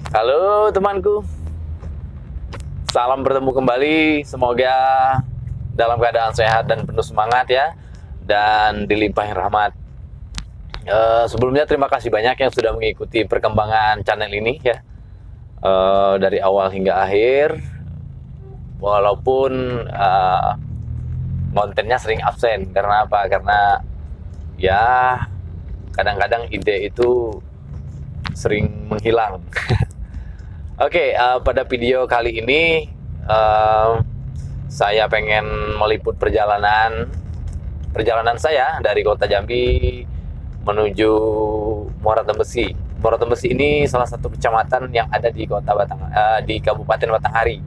Halo temanku, salam bertemu kembali. Semoga dalam keadaan sehat dan penuh semangat ya, dan dilimpahi rahmat. Sebelumnya terima kasih banyak yang sudah mengikuti perkembangan channel ini ya, dari awal hingga akhir. Walaupun kontennya sering absen, karena apa? Karena ya kadang-kadang ide itu sering menghilang. Oke, pada video kali ini saya pengen meliput perjalanan saya dari kota Jambi menuju Muara Tembesi. Muara Tembesi ini salah satu kecamatan yang ada di kota di Kabupaten Batanghari.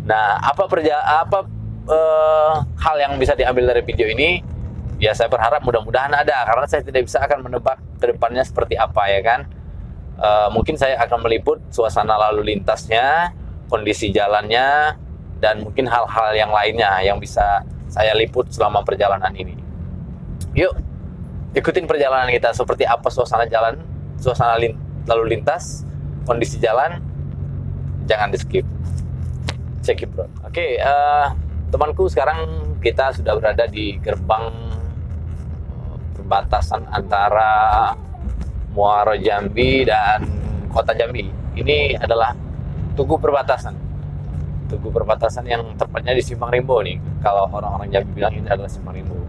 Nah, apa hal yang bisa diambil dari video ini? Ya, saya berharap mudah-mudahan ada, karena saya tidak bisa akan menebak ke depannya seperti apa ya kan. Mungkin saya akan meliput suasana lalu lintasnya, kondisi jalannya, dan mungkin hal-hal yang lainnya yang bisa saya liput selama perjalanan ini. Yuk, ikutin perjalanan kita seperti apa suasana jalan, lalu lintas, kondisi jalan. Jangan di skip. Check it bro. Oke, temanku, sekarang kita sudah berada di gerbang perbatasan antara Muara Jambi dan kota Jambi. Ini adalah tugu perbatasan. Tugu perbatasan yang tepatnya di Simpang Rimbo nih. Kalau orang-orang Jambi bilang ini adalah Simpang Rimbo.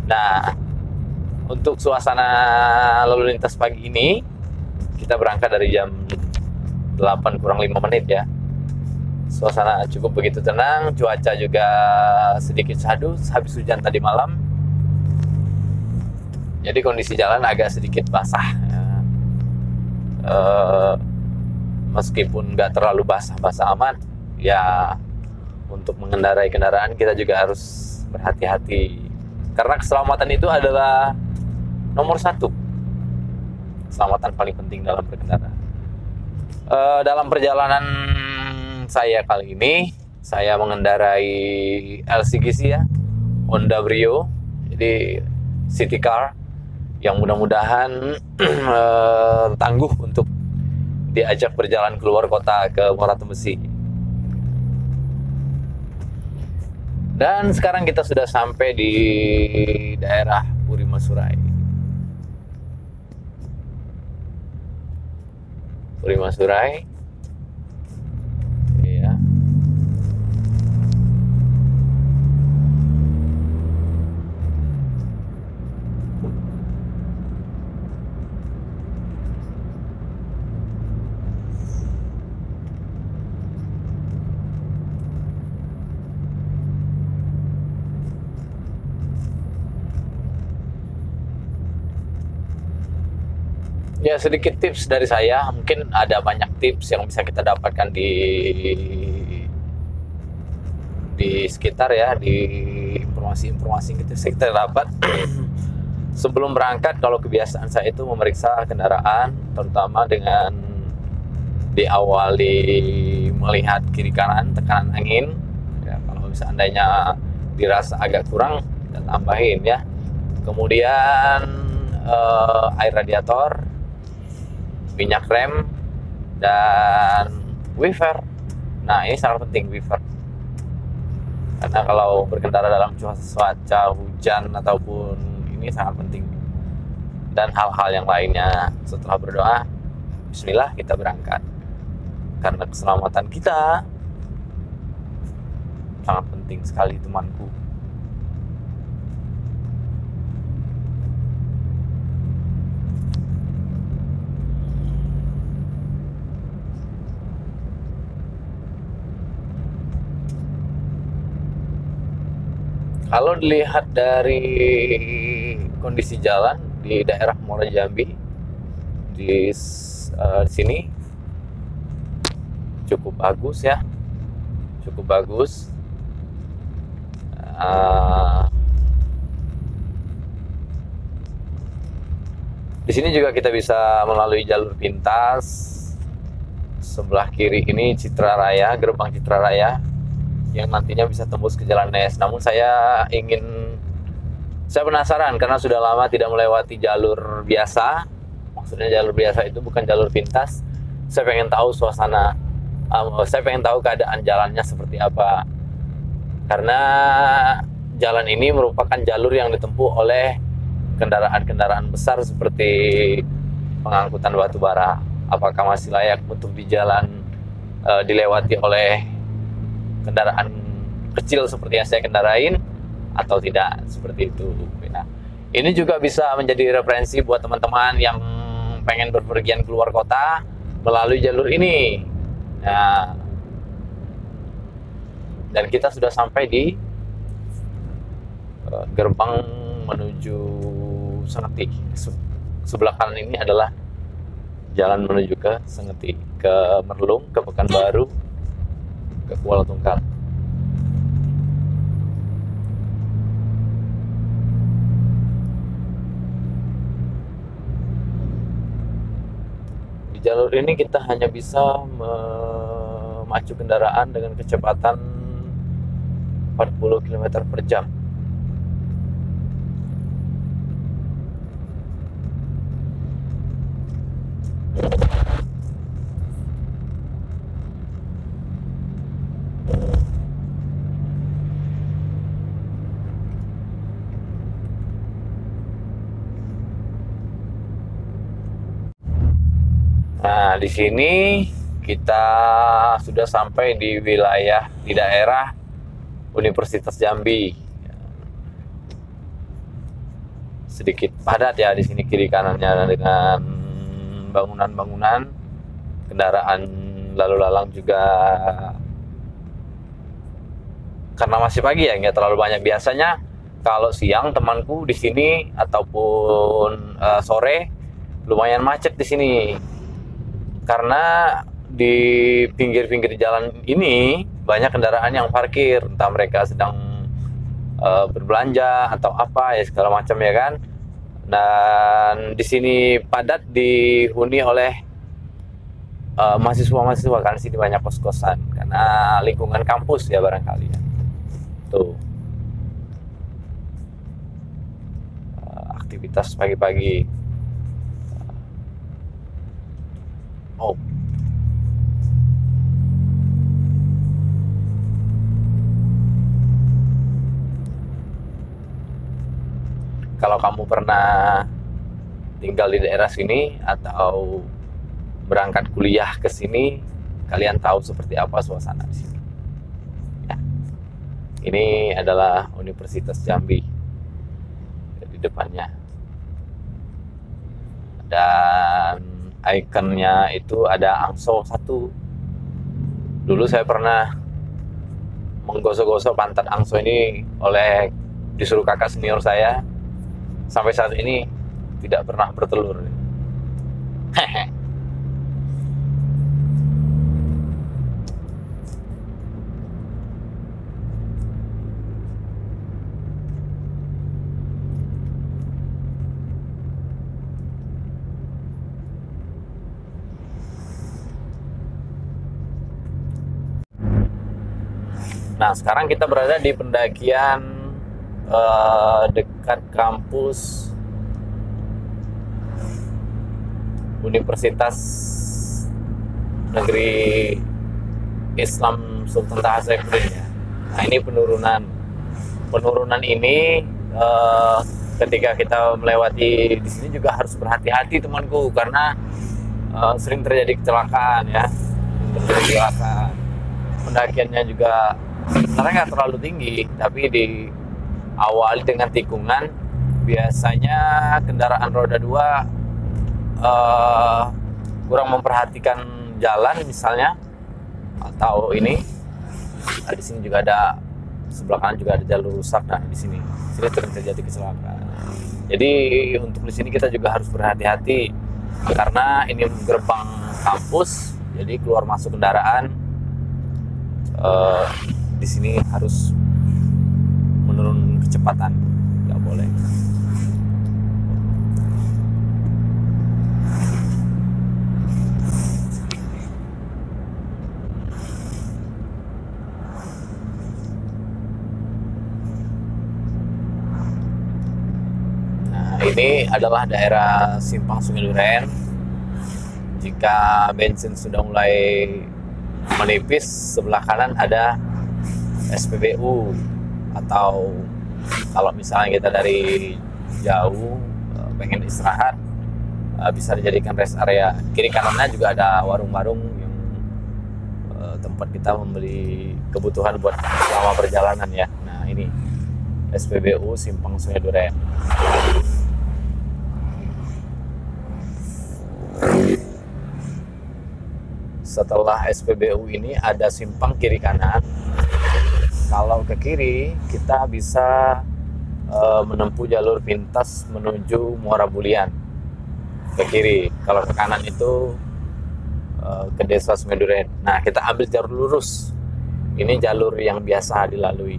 Nah, untuk suasana lalu lintas pagi ini, kita berangkat dari jam 8 kurang 5 menit ya. Suasana cukup begitu tenang, cuaca juga sedikit syahdu habis hujan tadi malam. Jadi kondisi jalan agak sedikit basah ya. Meskipun nggak terlalu basah-basah amat ya, untuk mengendarai kendaraan kita juga harus berhati-hati, karena keselamatan itu adalah nomor satu. Keselamatan paling penting dalam berkendara. Dalam perjalanan saya kali ini, saya mengendarai LCGC ya, Honda Brio, jadi city car yang mudah-mudahan tangguh untuk diajak berjalan keluar kota ke Muara Tembesi. Dan sekarang kita sudah sampai di daerah Puri Masurai. Puri Masurai. Iya. Ya, sedikit tips dari saya. Mungkin ada banyak tips yang bisa kita dapatkan di sekitar ya, di informasi-informasi gitu kita dapat. Sebelum berangkat, kalau kebiasaan saya itu memeriksa kendaraan, terutama dengan diawali melihat kiri kanan, tekanan angin ya. Kalau seandainya dirasa agak kurang, kita tambahin ya. Kemudian air radiator, minyak rem, dan wiper. Nah, ini sangat penting, wiper, karena kalau berkendara dalam cuaca hujan ataupun ini sangat penting. Dan hal-hal yang lainnya. Setelah berdoa, bismillah, kita berangkat, karena keselamatan kita sangat penting sekali temanku. Kalau dilihat dari kondisi jalan di daerah Muara Jambi, di sini cukup bagus ya, cukup bagus. Di sini juga kita bisa melalui jalur pintas. Sebelah kiri ini Citra Raya, gerbang Citra Raya, yang nantinya bisa tembus ke Jalan Nes. Namun saya penasaran karena sudah lama tidak melewati jalur biasa. Maksudnya jalur biasa itu bukan jalur pintas, Saya pengen tahu suasana, saya pengen tahu keadaan jalannya seperti apa. Karena jalan ini merupakan jalur yang ditempuh oleh kendaraan-kendaraan besar seperti pengangkutan batu bara. Apakah masih layak untuk dilewati oleh kendaraan kecil seperti yang saya kendarain atau tidak, seperti itu. Nah, ini juga bisa menjadi referensi buat teman-teman yang pengen berpergian keluar kota melalui jalur ini. Nah, dan kita sudah sampai di gerbang menuju Sengeti. Sebelah kanan ini adalah jalan menuju ke Sengeti, ke Merlung, ke Pekanbaru, ke Kuala Tungkal. Di jalur ini kita hanya bisa memacu kendaraan dengan kecepatan 40 km per jam. Nah, di sini kita sudah sampai di daerah Universitas Jambi. Sedikit padat ya di sini kiri kanannya dengan bangunan-bangunan, kendaraan lalu lalang juga. Karena masih pagi ya, nggak terlalu banyak. Biasanya kalau siang temanku di sini ataupun sore lumayan macet di sini. Karena di pinggir-pinggir jalan ini banyak kendaraan yang parkir, entah mereka sedang berbelanja atau apa ya, segala macam ya kan. Dan di sini padat dihuni oleh mahasiswa-mahasiswa, karena sini banyak kos-kosan karena lingkungan kampus ya barangkali ya. Tuh. Aktivitas pagi-pagi. Oh. Kalau kamu pernah tinggal di daerah sini atau berangkat kuliah ke sini, kalian tahu seperti apa suasana di sini. Ya. Ini adalah Universitas Jambi di depannya. Dan ikonnya itu ada angso 1. Dulu saya pernah menggosok-gosok pantat angso ini disuruh kakak senior saya. Sampai saat ini tidak pernah bertelur. Nah, sekarang kita berada di pendakian dekat kampus Universitas Negeri Islam Sultan Taha Saifuddin ya. Nah, ini penurunan ini ketika kita melewati di sini juga harus berhati-hati temanku, karena sering terjadi kecelakaan ya. Pendakiannya juga sebenarnya nggak terlalu tinggi, tapi diawali dengan tikungan. Biasanya kendaraan roda 2 kurang memperhatikan jalan misalnya, atau ini. Nah, di sini juga ada, sebelah kanan juga ada jalur rusak. Nah, di sini sering terjadi kecelakaan. Jadi untuk di sini kita juga harus berhati-hati, karena ini gerbang kampus, jadi keluar masuk kendaraan di sini harus menurun kecepatan, nggak boleh. Nah, ini adalah daerah Simpang Sungai Duren. Jika bensin sudah mulai menipis, sebelah kanan ada SPBU, atau kalau misalnya kita dari jauh pengen istirahat, bisa dijadikan rest area. Kiri kanannya juga ada warung-warung yang tempat kita membeli kebutuhan buat selama perjalanan ya. Nah, ini SPBU Simpang Sungai Duren. Setelah SPBU ini ada simpang kiri kanan. Kalau ke kiri kita bisa menempuh jalur pintas menuju Muara Bulian ke kiri. Kalau ke kanan itu ke Desa Sungai Duren. Nah, kita ambil jalur lurus. Ini jalur yang biasa dilalui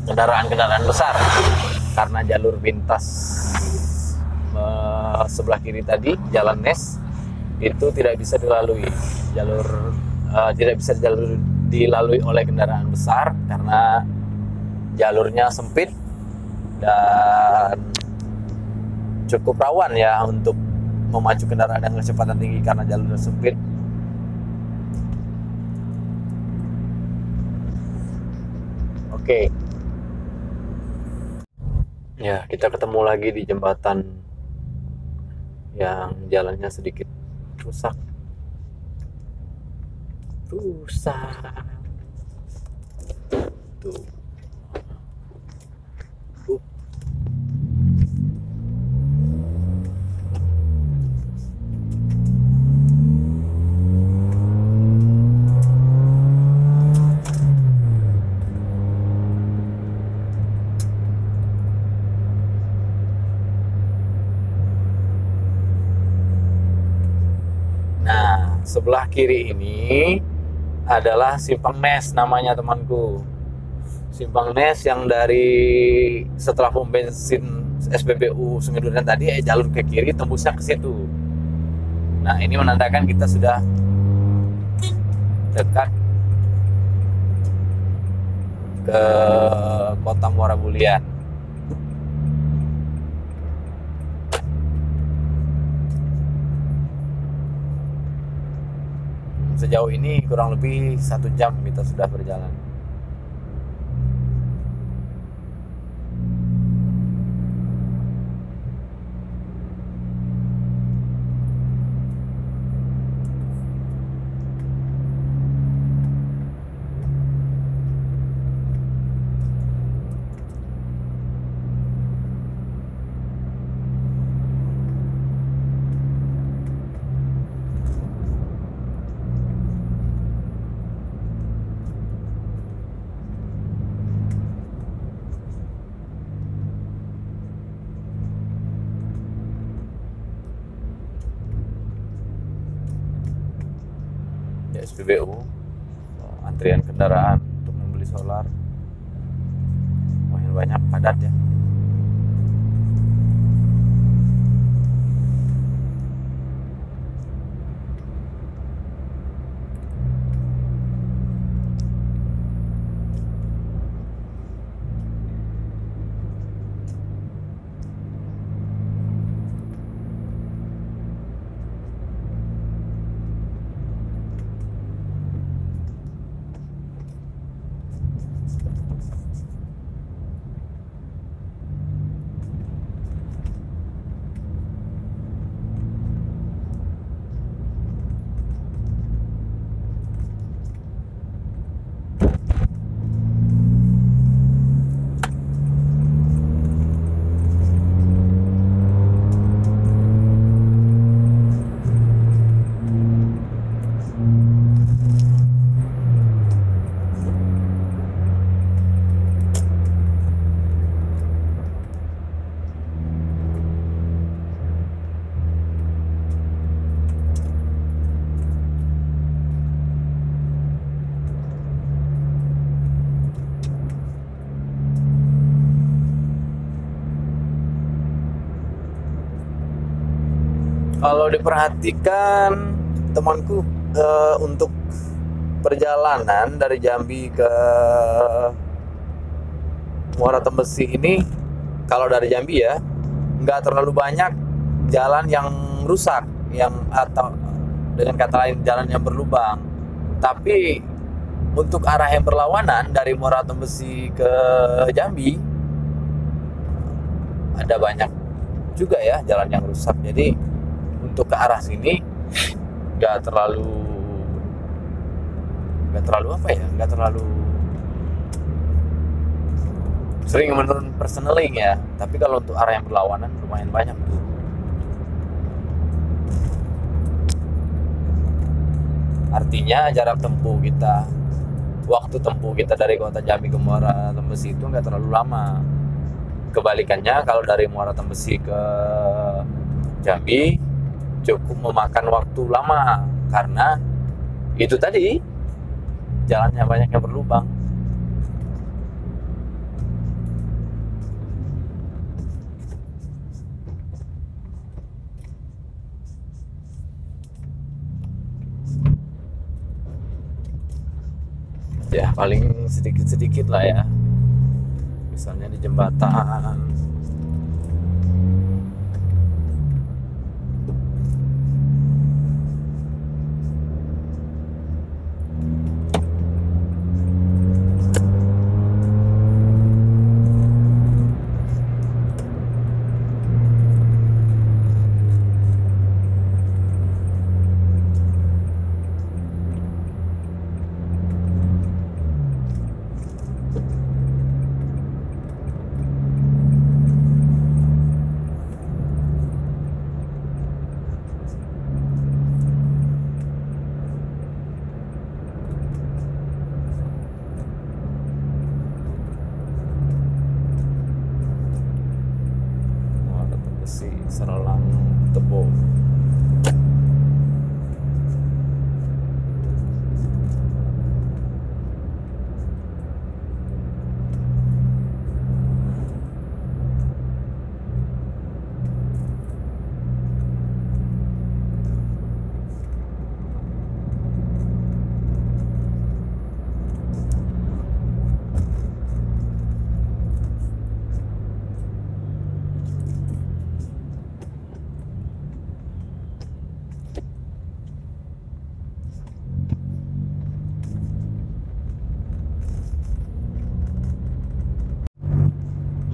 kendaraan-kendaraan besar, karena jalur pintas sebelah kiri tadi, Jalan Nes, itu tidak bisa dilalui. Tidak bisa dilalui oleh kendaraan besar karena jalurnya sempit dan cukup rawan ya untuk memacu kendaraan dengan kecepatan tinggi karena jalurnya sempit. Oke. Ya, kita ketemu lagi di jembatan yang jalannya sedikit rusak. Tuh. Nah, sebelah kiri ini adalah Simpang Nes namanya temanku. Simpang Nes yang dari setelah pom bensin SPBU Sungai Duren tadi jalur ke kiri tembusnya ke situ. Nah, ini menandakan kita sudah dekat ke kota Muara Bulian. Sejauh ini kurang lebih 1 jam kita sudah berjalan. SPBU, antrian kendaraan untuk membeli solar lumayan banyak, padat ya. Kalau diperhatikan temanku, untuk perjalanan dari Jambi ke Muara Tembesi ini, kalau dari Jambi ya, nggak terlalu banyak jalan yang rusak. yang, atau dengan kata lain jalan yang berlubang. Tapi untuk arah yang berlawanan dari Muara Tembesi ke Jambi ada banyak juga ya jalan yang rusak. Jadi untuk ke arah sini nggak terlalu apa ya, nggak terlalu sering menurun personeling ya. Tapi kalau untuk arah yang berlawanan lumayan banyak tuh. Artinya jarak tempuh kita, waktu tempuh kita dari kota Jambi ke Muara Tembesi itu nggak terlalu lama. Kebalikannya kalau dari Muara Tembesi ke Jambi cukup memakan waktu lama karena itu tadi jalannya banyak yang berlubang. Ya paling sedikit-sedikit lah ya, misalnya di jembatan. Muara Tembesi, Serelang, Tebo.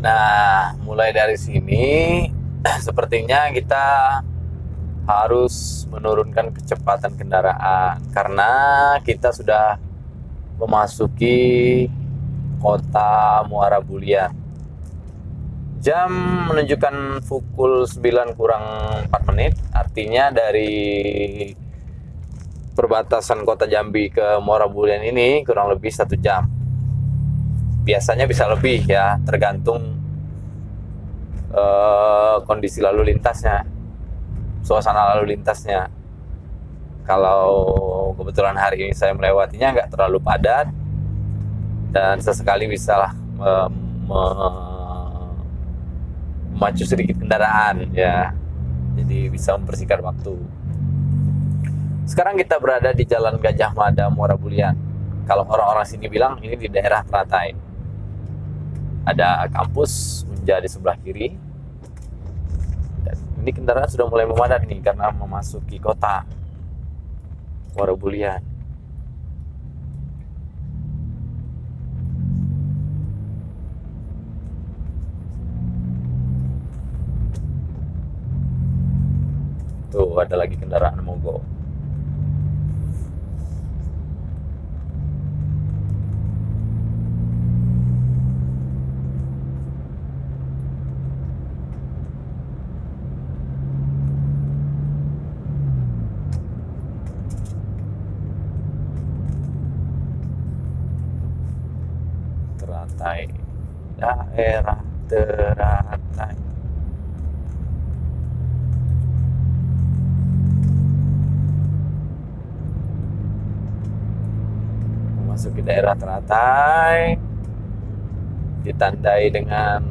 Nah, mulai dari sini sepertinya kita harus menurunkan kecepatan kendaraan karena kita sudah memasuki kota Muara Bulian. Jam menunjukkan pukul 9 kurang 4 menit, artinya dari perbatasan kota Jambi ke Muara Bulian ini kurang lebih 1 jam. Biasanya bisa lebih ya, tergantung kondisi lalu lintasnya, suasana lalu lintasnya. Kalau kebetulan hari ini saya melewatinya nggak terlalu padat dan sesekali bisalah memacu sedikit kendaraan ya, jadi bisa mempersingkat waktu. Sekarang kita berada di Jalan Gajah Mada, Muara Bulian. Kalau orang-orang sini bilang ini di daerah Teratai. Ada kampus menjadi sebelah kiri. Dan ini kendaraan sudah mulai memadat nih karena memasuki kota Muara Bulian. Tuh ada lagi kendaraan mogok. Teratai, daerah Teratai. Memasuki daerah Teratai, ditandai dengan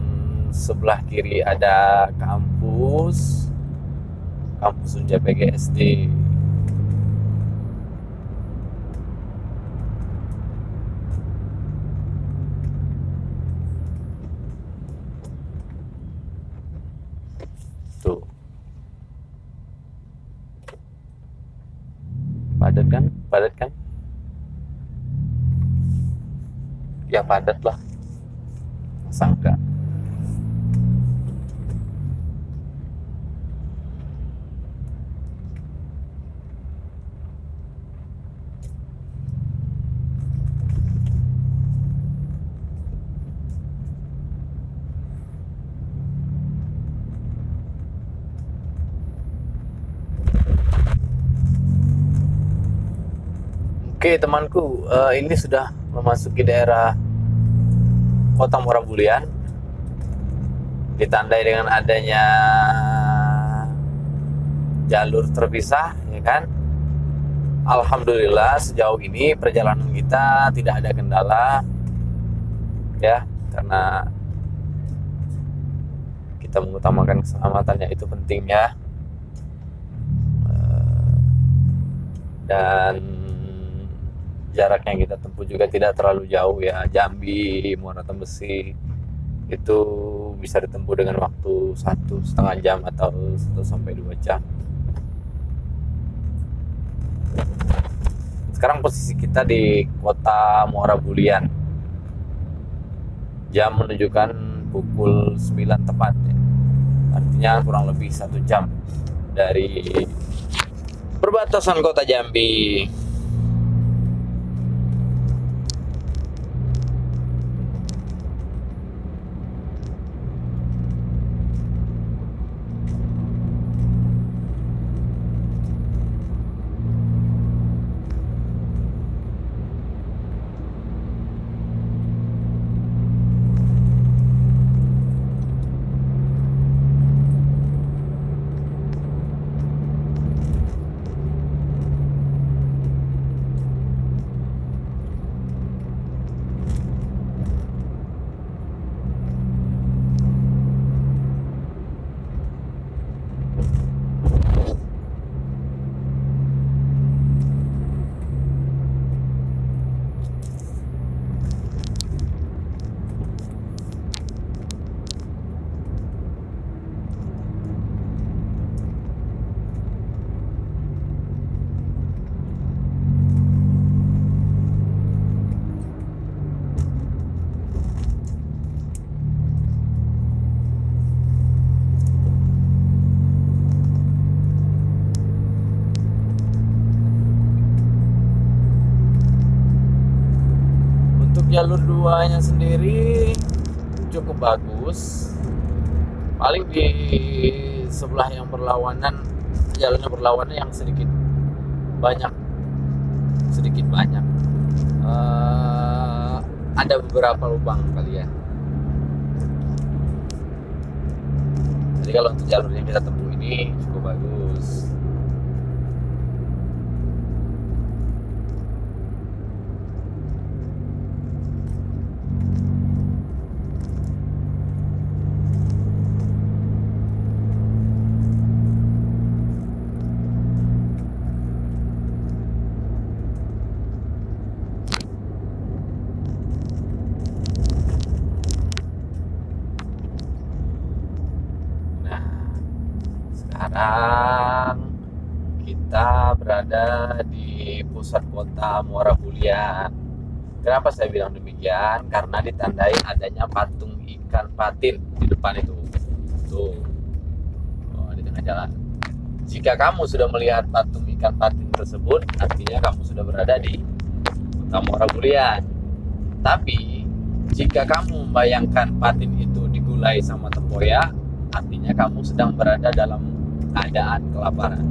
sebelah kiri ada kampus Unja PGSD. Tuh. Padat kan? Padat kan? Ya padat lah. Masa enggak? Oke temanku, ini sudah memasuki daerah Kota Morabulian, ditandai dengan adanya jalur terpisah, ya kan? Alhamdulillah sejauh ini perjalanan kita tidak ada kendala, ya, karena kita mengutamakan keselamatannya, itu penting ya. Dan jarak yang kita tempuh juga tidak terlalu jauh ya. Jambi, Muara Tembesi itu bisa ditempuh dengan waktu 1,5 jam atau 1 sampai 2 jam. Sekarang posisi kita di Kota Morabulian. Jam menunjukkan pukul 9 tepat ya. Artinya kurang lebih 1 jam dari perbatasan Kota Jambi. Jalur 2-nya sendiri cukup bagus. Paling di sebelah yang berlawanan, jalurnya berlawanan yang sedikit banyak ada beberapa lubang kali ya. Jadi kalau untuk jalur yang kita tempuh ini cukup bagus. Sekarang kita berada di pusat kota Morabulian. Kenapa saya bilang demikian? Karena ditandai adanya patung ikan patin di depan itu. Tuh, di tengah jalan. Jika kamu sudah melihat patung ikan patin tersebut, artinya kamu sudah berada di kota Morabulian. Tapi jika kamu membayangkan patin itu digulai sama tempoyak, artinya kamu sedang berada dalam keadaan kelaparan.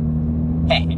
Hehe.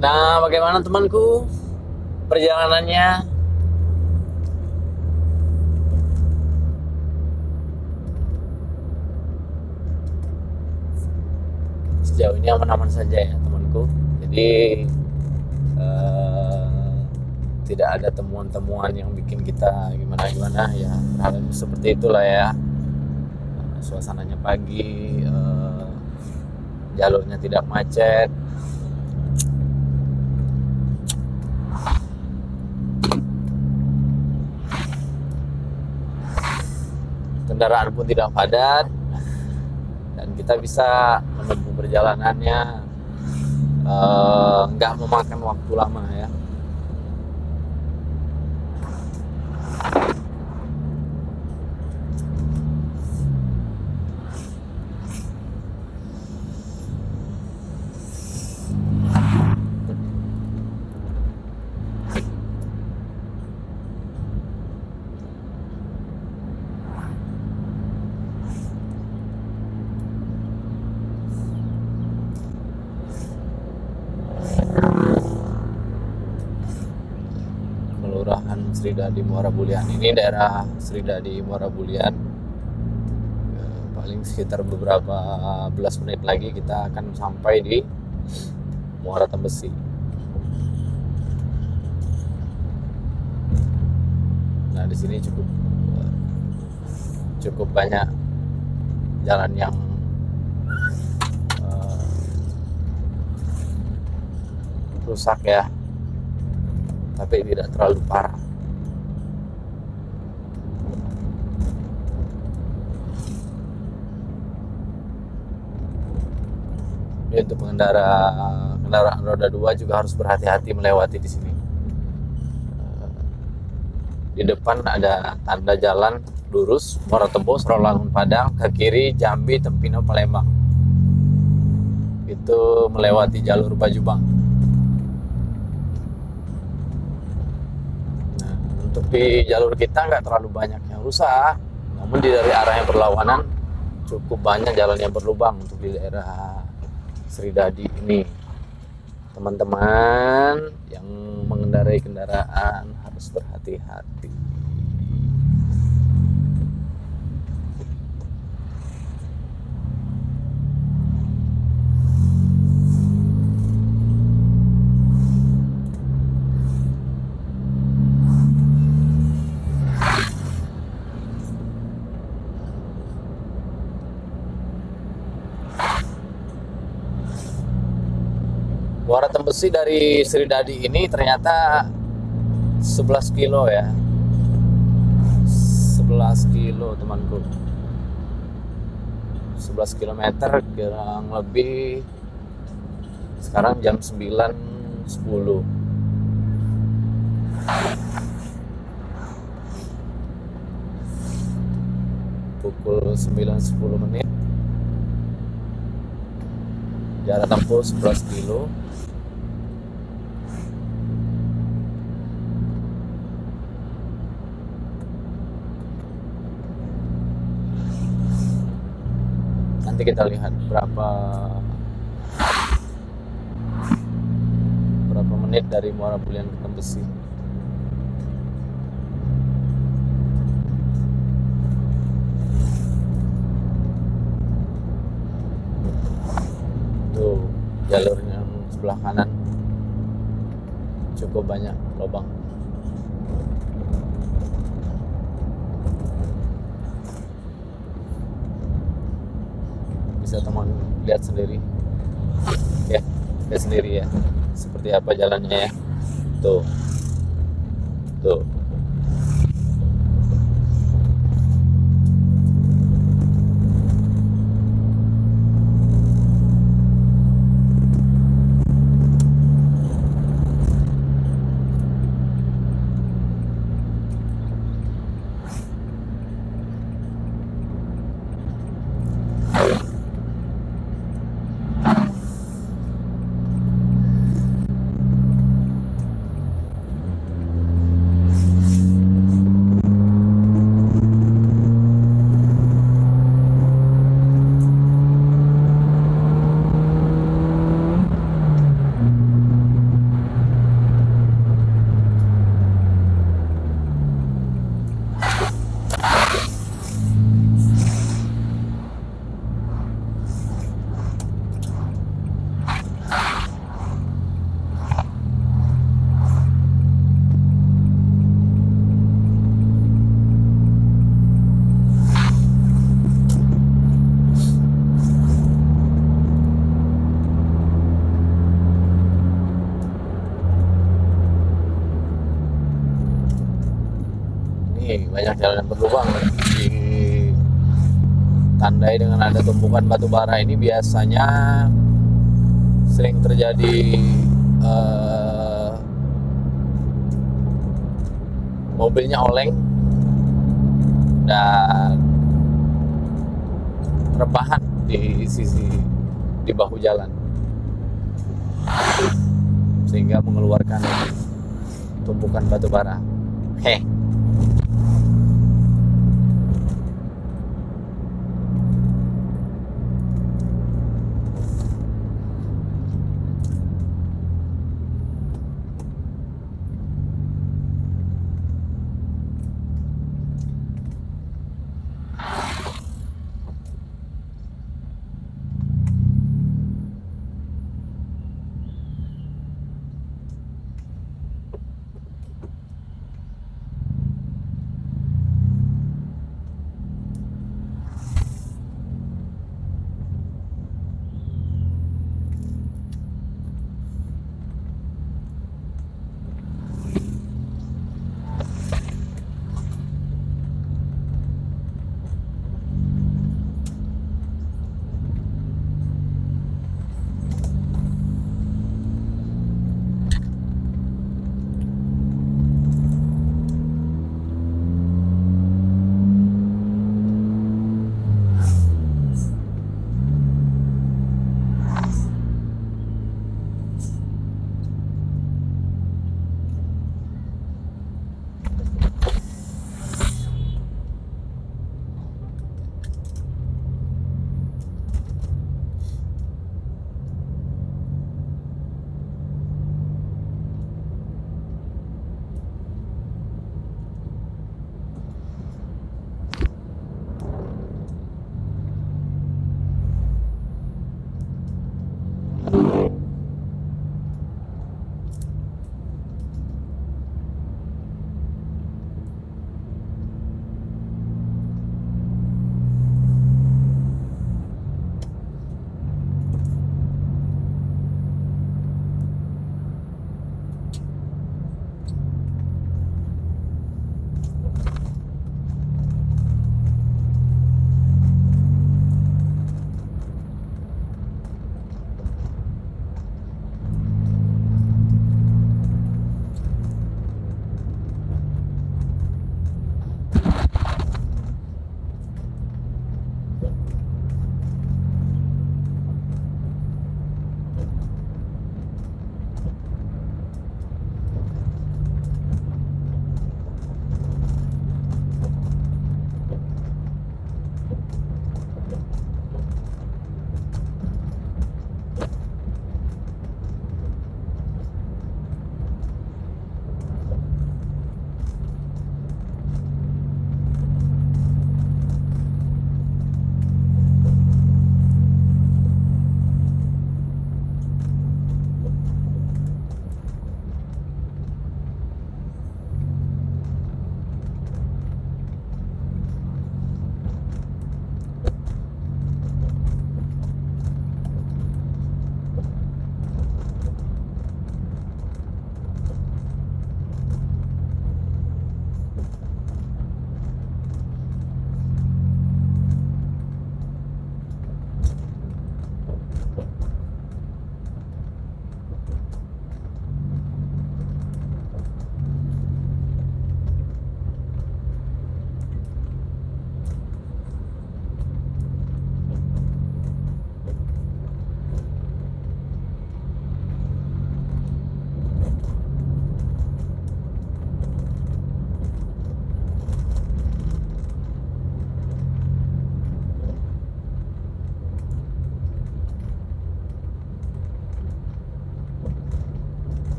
Nah, bagaimana temanku perjalanannya? Sejauh ini aman-aman saja ya temanku. Jadi tidak ada temuan-temuan yang bikin kita gimana-gimana ya. Hal seperti itulah ya. Suasananya pagi, jalurnya tidak macet. Kendaraan pun tidak padat dan kita bisa menempuh perjalanannya nggak memakan waktu lama ya. Kelurahan Sridadi Muara Bulian. Ini daerah Sridadi Muara Bulian. Paling sekitar beberapa belas menit lagi kita akan sampai di Muara Tembesi. Nah, di sini cukup banyak jalan yang rusak ya, tapi tidak terlalu parah. Jadi untuk kendaraan roda 2 juga harus berhati-hati melewati di sini. Di depan ada tanda jalan lurus Muara Tembus, Rawamangun Padang, ke kiri Jambi, Tempino, Palembang. Itu melewati jalur Bajubang. Nah, untuk di jalur kita nggak terlalu banyak yang rusak, namun dari arah yang berlawanan cukup banyak jalan yang berlubang untuk di daerah Sridadi ini. Teman-teman yang mengendarai kendaraan harus berhati-hati. Muara Tembesi dari Sridadi ini ternyata 11 kilo ya. 11 kilo temanku. 11 kilometer kurang lebih. Sekarang jam 9.10. Pukul 9.10 menit. Jarak tempuh 11 kilo. Nanti kita lihat berapa menit dari Muara Bulian ke Tembesi. Tuh jalurnya sebelah kanan cukup banyak lubang. Bisa teman lihat sendiri ya, lihat sendiri ya seperti apa jalannya ya. Tuh Nih, banyak jalan yang berlubang ditandai dengan ada tumpukan batu bara. Ini biasanya sering terjadi mobilnya oleng dan rebahan di di bahu jalan, sehingga mengeluarkan tumpukan batu bara.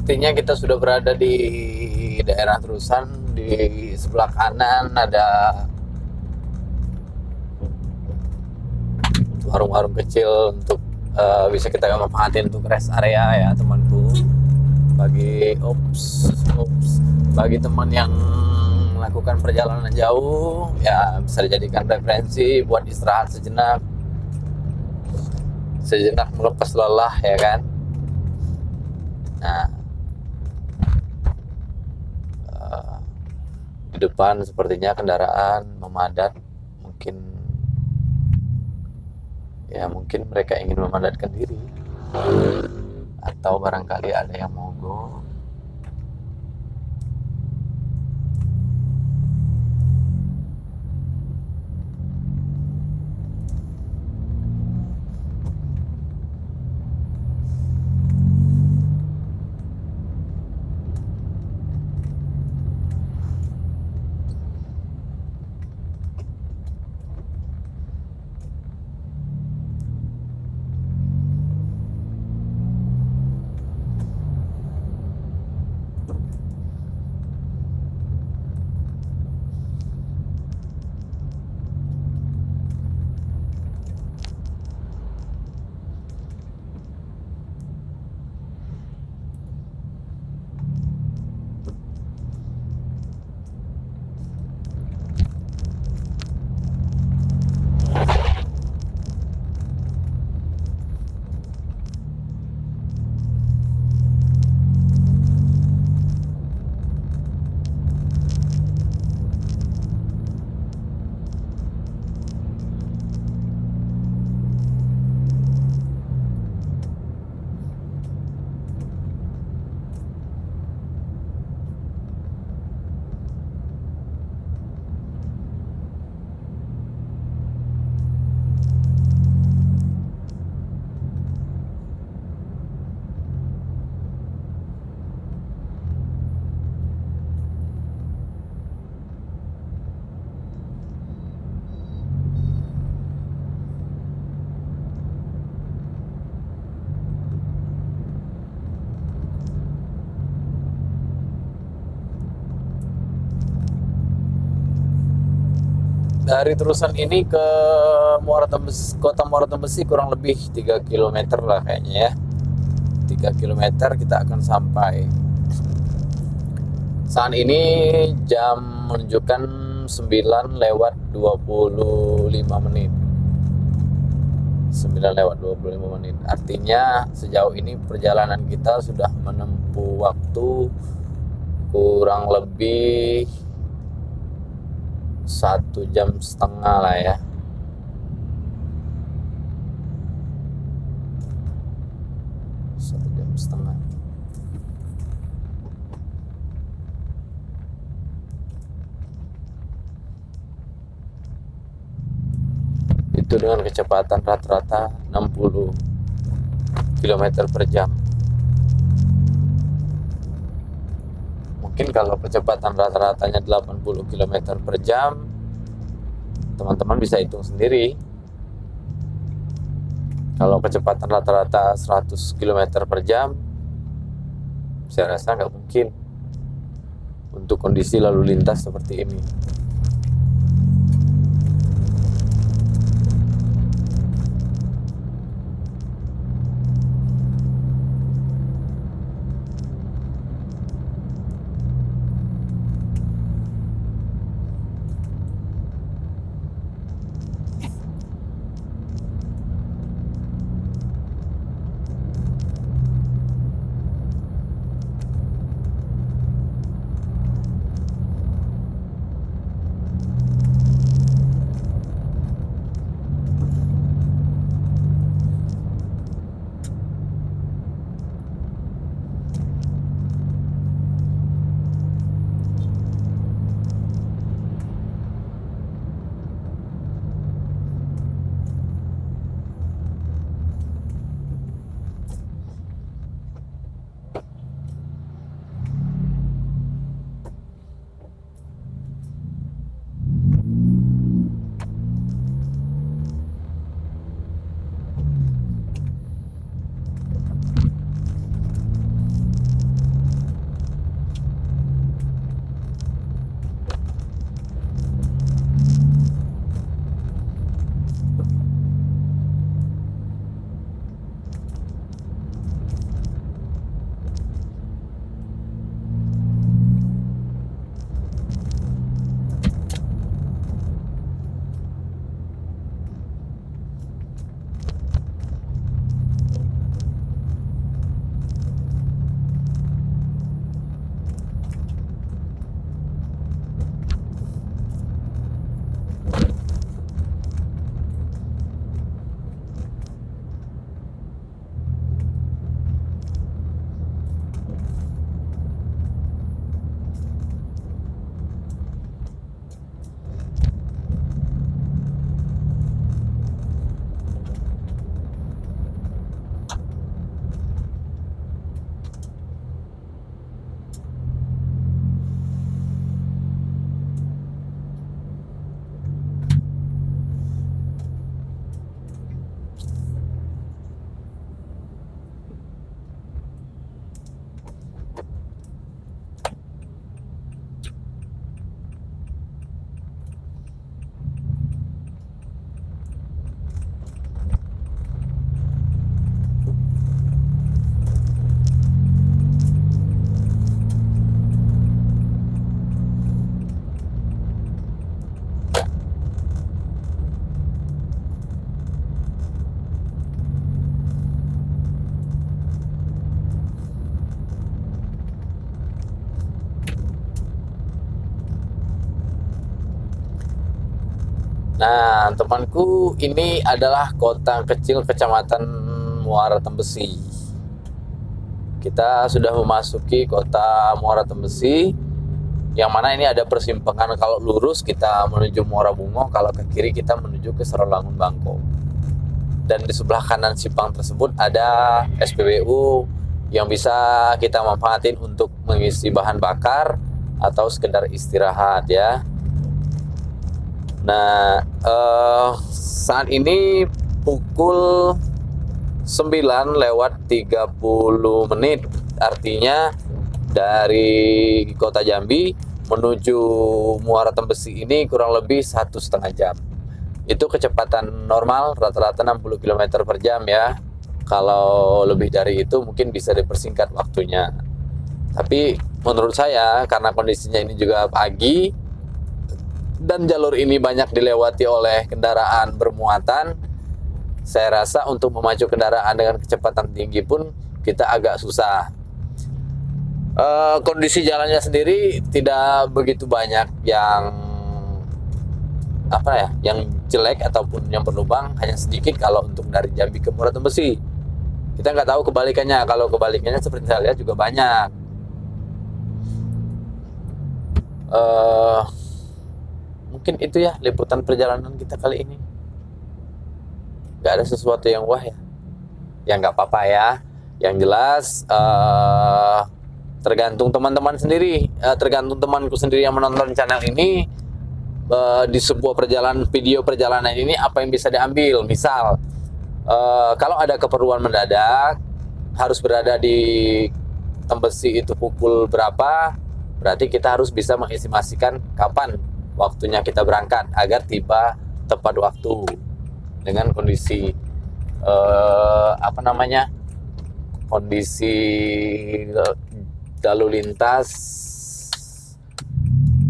sepertinya kita sudah berada di daerah Terusan. Di sebelah kanan ada warung-warung kecil untuk bisa kita manfaatin untuk rest area ya temanku. Bagi teman yang melakukan perjalanan jauh ya bisa dijadikan referensi buat istirahat sejenak melepas lelah ya kan. Nah, di depan sepertinya kendaraan memadat, mungkin mereka ingin memadatkan diri atau barangkali ada yang mogok. Dari Terusan ini ke Kota Muara Tembesi kurang lebih 3 km lah kayaknya ya. 3 km kita akan sampai. Saat ini jam menunjukkan 9:25. 9:25. Artinya sejauh ini perjalanan kita sudah menempuh waktu kurang lebih 1,5 jam lah ya. Itu dengan kecepatan rata-rata 60 km per jam. Mungkin kalau kecepatan rata-ratanya 80 km per jam, teman-teman bisa hitung sendiri. Kalau kecepatan rata-rata 100 km per jam, saya rasa nggak mungkin untuk kondisi lalu lintas seperti ini. Nah, temanku, ini adalah kota kecil Kecamatan Muara Tembesi. Kita sudah memasuki kota Muara Tembesi, yang mana ini ada persimpangan. Kalau lurus kita menuju Muara Bungo, kalau ke kiri kita menuju ke Serawangun Bangko. Dan di sebelah kanan simpang tersebut ada SPBU yang bisa kita manfaatin untuk mengisi bahan bakar atau sekedar istirahat ya. Nah, saat ini pukul 9:30, artinya dari kota Jambi menuju Muara Tembesi ini kurang lebih 1,5 jam. Itu kecepatan normal rata-rata 60 km per jam ya. Kalau lebih dari itu mungkin bisa dipersingkat waktunya. Tapi menurut saya karena kondisinya ini juga pagi dan jalur ini banyak dilewati oleh kendaraan bermuatan, saya rasa untuk memacu kendaraan dengan kecepatan tinggi pun kita agak susah. Kondisi jalannya sendiri tidak begitu banyak yang yang jelek ataupun yang berlubang, hanya sedikit kalau untuk dari Jambi ke Muara Tembesi. Kita nggak tahu kebalikannya. Kalau kebalikannya seperti saya lihat juga banyak. Mungkin itu ya liputan perjalanan kita kali ini. Nggak ada sesuatu yang wah ya. Ya nggak apa-apa ya. Yang jelas tergantung teman-teman sendiri, tergantung temanku sendiri yang menonton channel ini. Di sebuah video perjalanan ini apa yang bisa diambil. Misal kalau ada keperluan mendadak harus berada di Tembesi itu pukul berapa, berarti kita harus bisa mengestimasikan kapan waktunya kita berangkat agar tiba tepat waktu dengan kondisi kondisi lalu lintas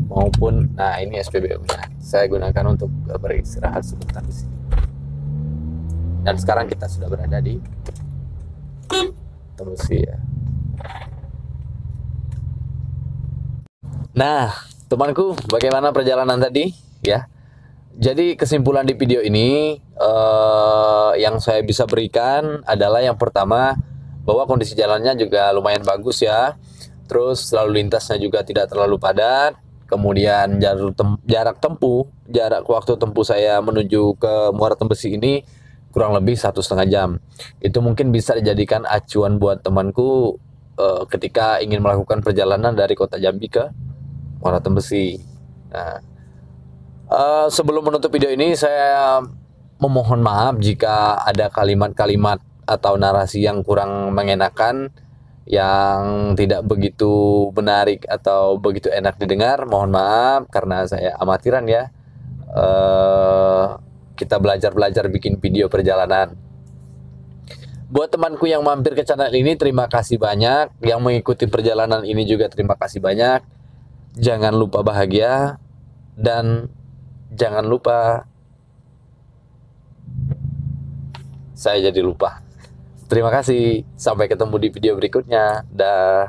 maupun, nah ini SPBU-nya saya gunakan untuk beristirahat sebentar di sini. Dan sekarang kita sudah berada di Tembesi ya. Nah, temanku, bagaimana perjalanan tadi ya? Jadi kesimpulan di video ini yang saya bisa berikan adalah yang pertama, bahwa kondisi jalannya juga lumayan bagus ya. Terus lalu lintasnya juga tidak terlalu padat. Kemudian jarak waktu tempuh saya menuju ke Muara Tembesi ini kurang lebih 1,5 jam. Itu mungkin bisa dijadikan acuan buat temanku ketika ingin melakukan perjalanan dari kota Jambi ke Muara Tembesi. Nah, sebelum menutup video ini saya memohon maaf jika ada kalimat-kalimat atau narasi yang kurang mengenakan, yang tidak begitu menarik atau begitu enak didengar. Mohon maaf karena saya amatiran ya. Kita belajar bikin video perjalanan. Buat temanku yang mampir ke channel ini, terima kasih banyak. Yang mengikuti perjalanan ini juga terima kasih banyak. Jangan lupa bahagia dan jangan lupa, saya jadi lupa. Terima kasih. Sampai ketemu di video berikutnya. Dah.